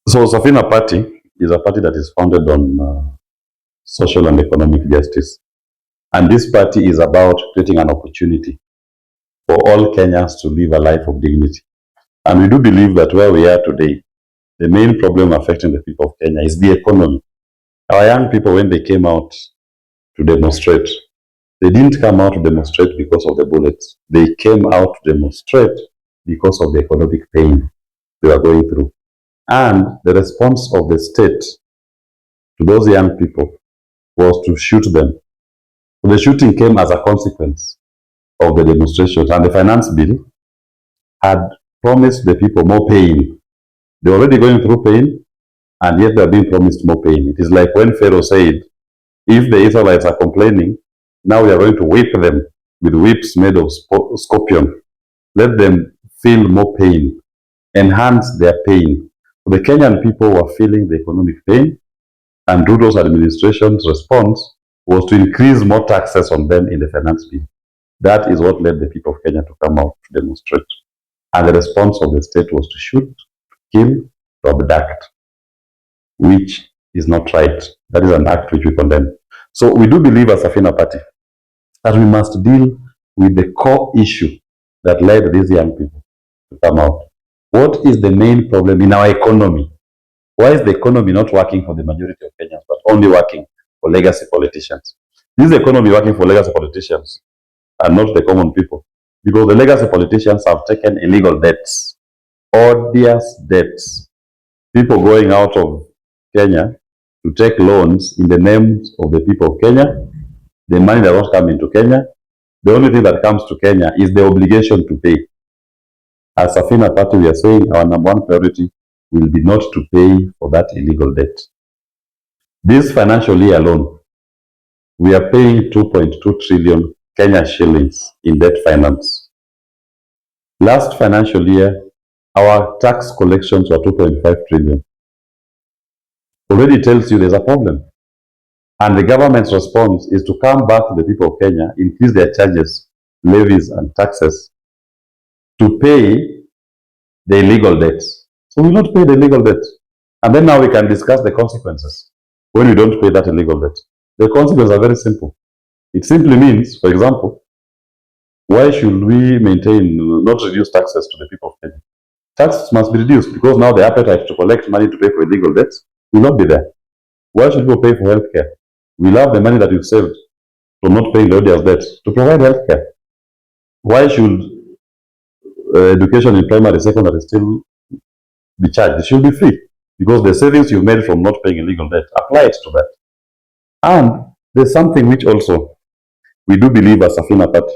So Safina Party is a party that is founded on social and economic justice. And this party is about creating an opportunity for all Kenyans to live a life of dignity. And we do believe that where we are today, the main problem affecting the people of Kenya is the economy. Our young people, when they came out to demonstrate, they didn't come out to demonstrate because of the bullets. They came out to demonstrate because of the economic pain they were going through. And the response of the state to those young people was to shoot them. So the shooting came as a consequence of the demonstrations, and the finance bill had promised the people more pain. They were already going through pain, and yet they are being promised more pain. It is like when Pharaoh said, if the Israelites are complaining, now we are going to whip them with whips made of scorpion. Let them feel more pain, enhance their pain. So the Kenyan people were feeling the economic pain, and Ruto's administration's response was to increase more taxes on them in the finance bill. That is what led the people of Kenya to come out to demonstrate. And the response of the state was to shoot, kill, to abduct, which is not right. That is an act which we condemn. So we do believe as Safina Party that we must deal with the core issue that led these young people to come out. What is the main problem in our economy? Why is the economy not working for the majority of Kenyans, but only working for legacy politicians? This is the economy working for legacy politicians and not the common people. Because the legacy politicians have taken illegal debts, odious debts. People going out of Kenya to take loans in the names of the people of Kenya. The money does not come into Kenya. The only thing that comes to Kenya is the obligation to pay. As Safina Party, we are saying our number one priority will be not to pay for that illegal debt. This financial year alone, we are paying 2.2 trillion Kenya shillings in debt finance. Last financial year, our tax collections were 2.5 trillion. Already tells you there's a problem. And the government's response is to come back to the people of Kenya, increase their charges, levies, and taxes to pay the illegal debts. So we will not pay the illegal debt. And then now we can discuss the consequences when we don't pay that illegal debt. The consequences are very simple. It simply means, for example, why should we not reduce taxes to the people of Kenya? Taxes must be reduced because now the appetite to collect money to pay for illegal debts will not be there. Why should people pay for healthcare? We'll have the money that we've saved from not paying the odious debt to provide healthcare. Why should education in primary, secondary still be charged? It should be free because the savings you've made from not paying illegal debt, apply it to that. And there's something which also we do believe as Safina Party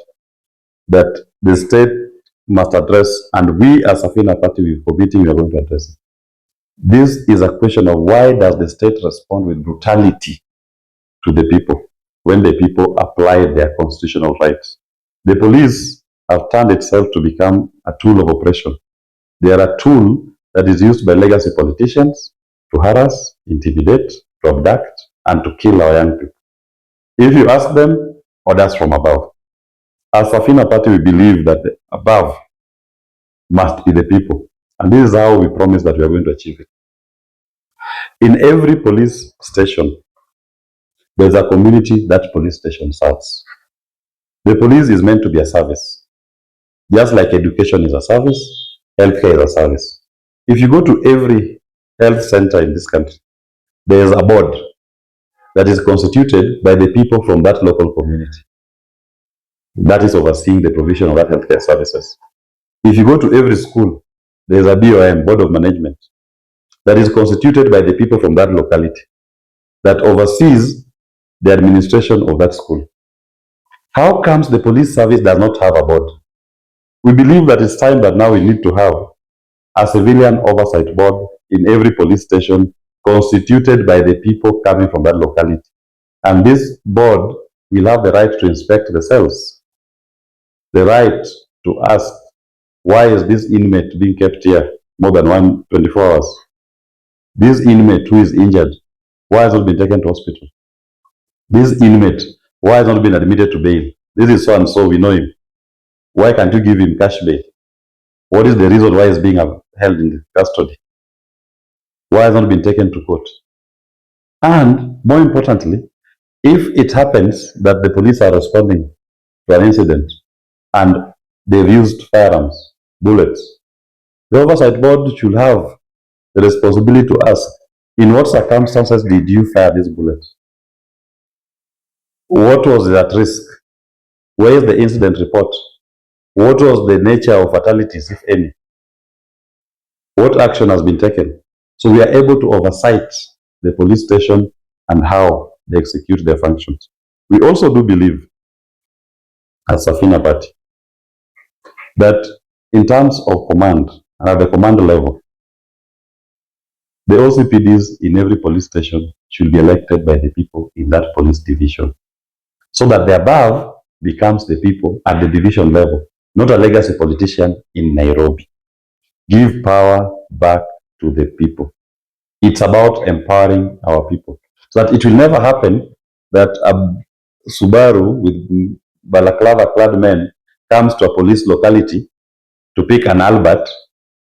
that the state must address, and we as Safina Party with committee we are going to address it. This is a question of why does the state respond with brutality to the people when the people apply their constitutional rights? The police have turned itself to become a tool of oppression. They are a tool that is used by legacy politicians to harass, intimidate, to abduct, and to kill our young people. If you ask them, orders from above. As Safina Party, we believe that the above must be the people. And this is how we promise that we are going to achieve it. In every police station, there's a community that police station serves. The police is meant to be a service. Just like education is a service, healthcare is a service. If you go to every health center in this country, there is a board that is constituted by the people from that local community that is overseeing the provision of that healthcare services. If you go to every school, there is a BOM, Board of Management, that is constituted by the people from that locality that oversees the administration of that school. How comes the police service does not have a board? We believe that it's time that now we need to have a civilian oversight board in every police station constituted by the people coming from that locality. And this board will have the right to inspect the cells, the right to ask, why is this inmate being kept here more than 24 hours? This inmate who is injured, why has not been taken to hospital? This inmate, why has not been admitted to bail? This is so and so, we know him. Why can't you give him cash bail? What is the reason why he's being held in custody? Why has not been taken to court? And more importantly, if it happens that the police are responding to an incident and they've used firearms, bullets, the oversight board should have the responsibility to ask, in what circumstances did you fire these bullets? What was at risk? Where is the incident report? What was the nature of fatalities, if any? What action has been taken? So we are able to oversight the police station and how they execute their functions. We also do believe, as Safina Party, that in terms of command, and at the command level, the OCPDs in every police station should be elected by the people in that police division, so that the above becomes the people at the division level, not a legacy politician in Nairobi. Give power back to the people. It's about empowering our people, so that it will never happen that a Subaru with balaclava-clad men comes to a police locality to pick an Albert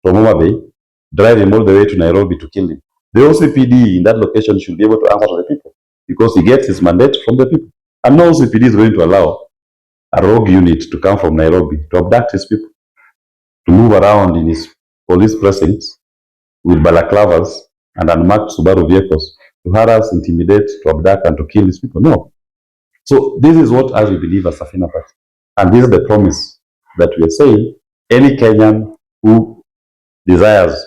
from Homa Bay, drive him all the way to Nairobi to kill him. The OCPD in that location should be able to answer to the people, because he gets his mandate from the people. And no OCPD is going to allow a rogue unit to come from Nairobi to abduct his people, to move around in his police precincts with balaclavas and unmarked Subaru vehicles to harass, intimidate, to abduct, and to kill his people. No. So this is what I believe as Safina Party. And this is the promise that we are saying. Any Kenyan who desires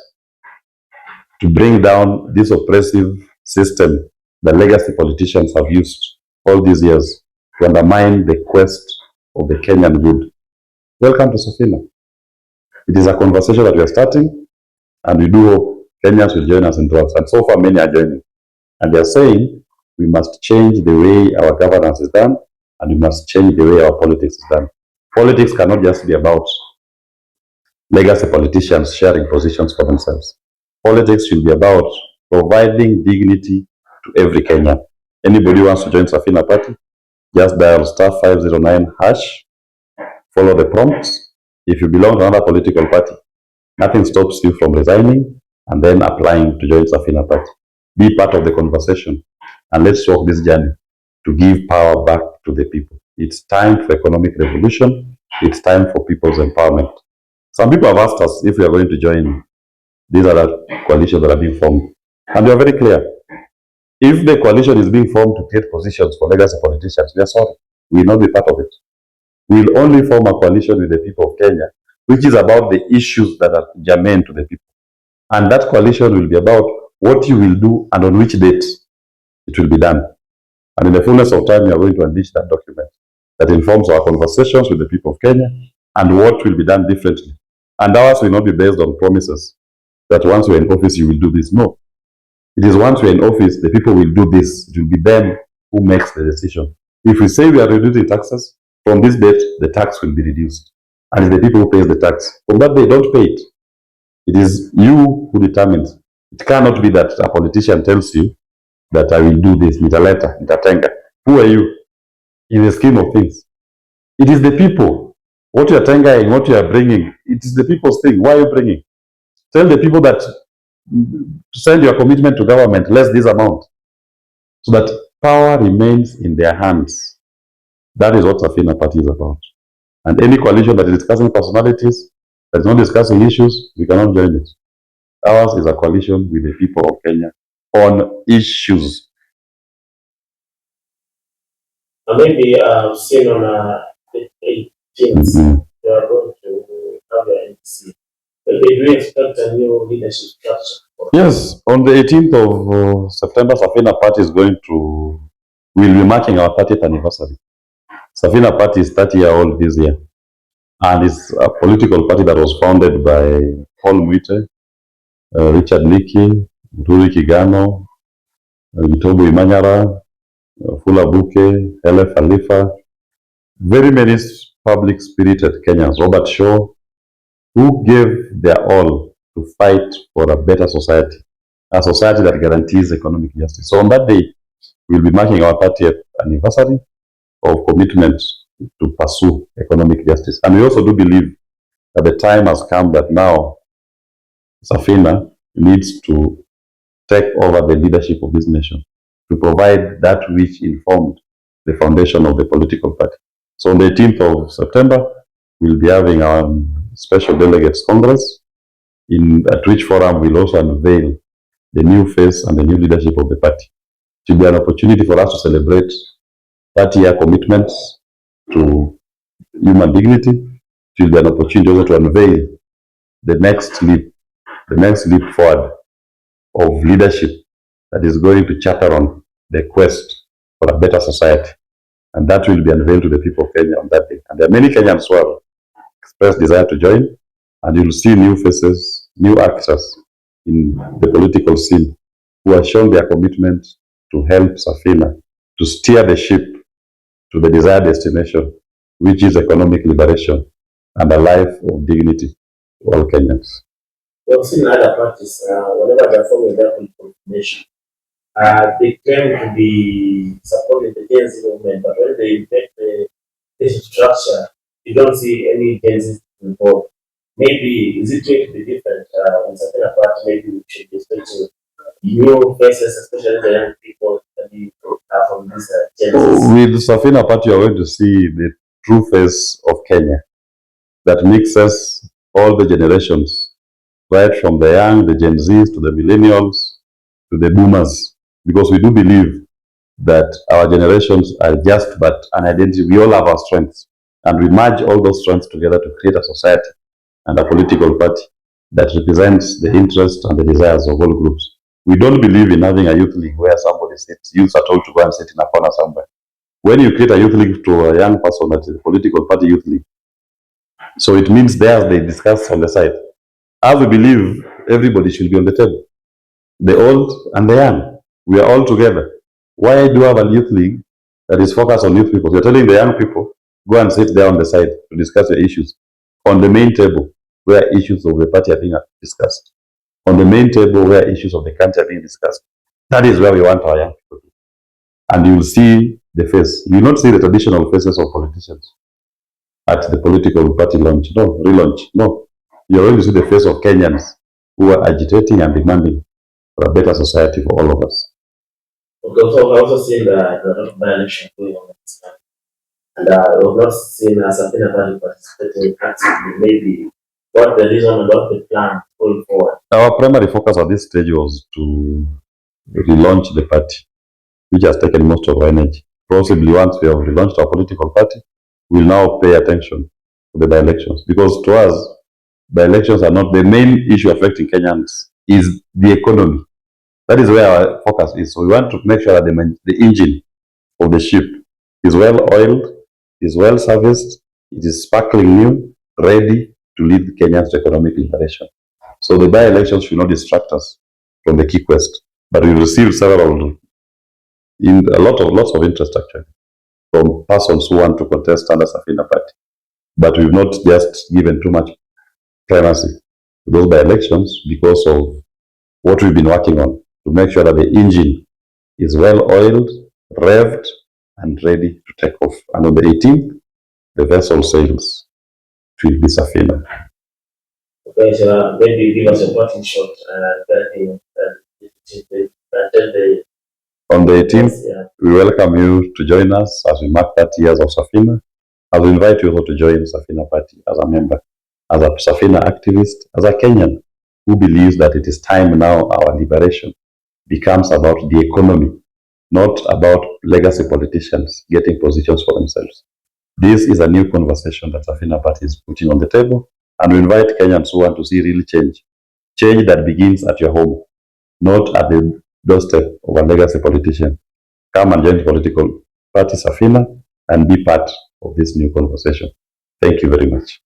to bring down this oppressive system that legacy politicians have used all these years to undermine the quest of the Kenyan good, welcome to Safina. It is a conversation that we are starting, and we do hope Kenyans will join us in droves. And so far, many are joining. And they are saying we must change the way our governance is done, and we must change the way our politics is done. Politics cannot just be about legacy politicians sharing positions for themselves. Politics should be about providing dignity to every Kenyan. Anybody who wants to join Safina Party, just dial *509#, follow the prompts. If you belong to another political party, nothing stops you from resigning and then applying to join Safina Party. Be part of the conversation, and let's walk this journey to give power back to the people. It's time for economic revolution. It's time for people's empowerment. Some people have asked us if we are going to join these other coalitions that are being formed. And we are very clear. If the coalition is being formed to create positions for legacy politicians, we are sorry. We will not be part of it. We will only form a coalition with the people of Kenya, which is about the issues that are germane to the people. And that coalition will be about what you will do and on which date it will be done. And in the fullness of time, we are going to unleash that document that informs our conversations with the people of Kenya and what will be done differently. And ours will not be based on promises that once you're in office, you will do this. No. It is once you're in office, the people will do this. It will be them who makes the decision. If we say we are reducing taxes, from this date, the tax will be reduced. And it's the people who pay the tax. From that day, don't pay it. It is you who determines. It cannot be that a politician tells you that I will do this, nitaleta, nitatenga. Who are you in the scheme of things? It is the people. What you are tengaing, what you are bringing, it is the people's thing. Why are you bringing? Tell the people that send your commitment to government, less this amount, so that power remains in their hands. That is what Safina Party is about. And any coalition that is discussing personalities, that is not discussing issues, we cannot join it. Ours is a coalition with the people of Kenya on issues. Maybe seen on the 18th, they are going to have an NDC. But they do expect a new leadership structure. Yes, on the 18th of September, Safina Party is going to, we'll be marking our 30th anniversary. Safina Party is 30-year-old this year. And it's a political party that was founded by Paul Mwite, Richard Leakey, Ruri Kigano, Vitobu Imanyara, Fula Buke, Hele Khalifa, very many public spirited Kenyans, Robert Shaw, who gave their all to fight for a better society, a society that guarantees economic justice. So on that day, we'll be marking our 30th anniversary of commitment to pursue economic justice. And we also do believe that the time has come that now Safina needs to take over the leadership of this nation, to provide that which informed the foundation of the political party. So on the 18th of September, we'll be having our Special Delegates Congress, at which forum we'll also unveil the new face and the new leadership of the party. It will be an opportunity for us to celebrate 30-year commitments to human dignity. It will be an opportunity also to unveil the next leap forward of leadership that is going to charter on the quest for a better society. And that will be unveiled to the people of Kenya on that day. And there are many Kenyans who have expressed desire to join, and you'll see new faces, new actors in the political scene who have shown their commitment to help Safina to steer the ship to the desired destination, which is economic liberation and a life of dignity to all Kenyans. We've seen other parties, whenever they're forming their political formation, they claim to be supporting the Gen Z movement, but when they impact the structure, you don't see any Gen Z involved. Maybe is it going to be different in Safina party? Maybe we should be expecting new faces, especially the young people that from this Gen Z. With Safina party, you're going to see the true face of Kenya that mixes all the generations, right from the young, the Gen Zs, to the millennials, to the boomers, because we do believe that our generations are just but an identity. We all have our strengths, and we merge all those strengths together to create a society and a political party that represents the interests and the desires of all groups. We don't believe in having a youth league where somebody sits, youths are told to go and sit in a corner somewhere. When you create a youth league to a young person, that's a political party youth league. So it means there they discuss on the side. As we believe everybody should be on the table, the old and the young. We are all together. Why do you have a youth league that is focused on youth people? You're telling the young people, go and sit there on the side to discuss your issues. On the main table, where issues of the party are being discussed. On the main table, where issues of the country are being discussed. That is where we want our young people to. And you will see the face. You will not see the traditional faces of politicians at the political party launch. No, relaunch. No. You're going to see the face of Kenyans who are agitating and demanding for a better society for all of us. Okay, so I've also seen the by-election going on this time. And we've not seen Safina party participating actively. Maybe what the reason and what the plan going forward? Our primary focus at this stage was to relaunch the party, which has taken most of our energy. Possibly once we have relaunched our political party, we'll now pay attention to the by-elections. Because to us, by-elections are not the main issue affecting Kenyans, is the economy. That is where our focus is. So we want to make sure that the engine of the ship is well oiled, is well serviced, it is sparkling new, ready to lead Kenyans to economic liberation. So the by-elections should not distract us from the key quest. But we received lots of interest actually from persons who want to contest under Safina party. But we've not just given too much primacy to those by-elections because of what we've been working on to make sure that the engine is well oiled, revved, and ready to take off. And on the 18th, the vessel sails. It will be Safina. Okay, so maybe give us a parting shot on the 18th, we welcome you to join us as we mark 30 years of Safina. I will invite you also to join Safina party as a member, as a Safina activist, as a Kenyan who believes that it is time now our liberation becomes about the economy, not about legacy politicians getting positions for themselves. This is a new conversation that Safina party is putting on the table, and we invite Kenyans who want to see real change. Change that begins at your home, not at the doorstep of a legacy politician. Come and join the political party Safina and be part of this new conversation. Thank you very much.